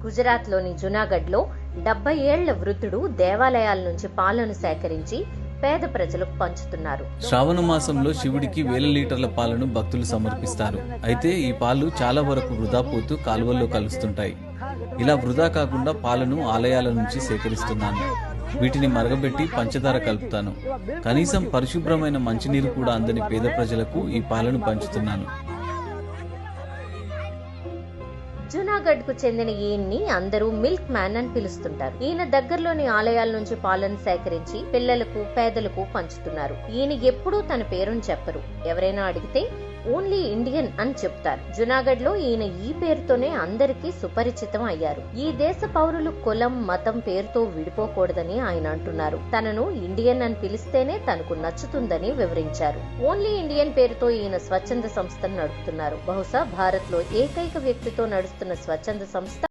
గుజరాత్లోని జునాగఢ్లో 70 ఏళ్ల వృద్ధుడు దేవాలయాల నుంచి పాలను సేకరించి పేద ప్రజలకు పంచుతున్నారు. శ్రావణ మాసంలో శివుడికి వేల లీటర్ల పాలను భక్తులు సమర్పిస్తారు. అయితే ఈ పాలు చాలా వరకు వృధా పోతూ కాలువల్లో కలుస్తుంటాయి. ఇలా వృధా కాకుండా పాలను ఆలయాల నుంచి సేకరిస్తున్నాను. వీటిని మరగబెట్టి పంచదార కలుపుతాను. కనీసం పరిశుభ్రమైన మంచినీరు కూడా అందని పేద ప్రజలకు ఈ పాలను పంచుతున్నాను. జునాగఢ్ కు చెందిన ఈయన్ని అందరూ మిల్క్ మ్యాన్ అని పిలుస్తుంటారు. ఈయన దగ్గరలోని ఆలయాల నుంచి పాలను సేకరించి పిల్లలకు, పేదలకు పంచుతున్నారు. ఈయన ఎప్పుడూ తన పేరును చెప్పరు. ఎవరైనా అడిగితే ఓన్లీ ఇండియన్ అని చెప్తారు. జునాగఢ్ లో ఈయన ఈ పేరుతోనే అందరికీ సుపరిచితం అయ్యారు. ఈ దేశ పౌరులు కులం, మతం పేరుతో విడిపోకూడదని ఆయన అంటున్నారు. తనను ఇండియన్ అని పిలిస్తేనే తనకు నచ్చుతుందని వివరించారు. ఓన్లీ ఇండియన్ పేరుతో ఈయన స్వచ్ఛంద సంస్థను నడుపుతున్నారు. బహుశా భారత్ లో ఏకైక వ్యక్తితో నడుస్తున్న స్వచ్ఛంద సంస్థ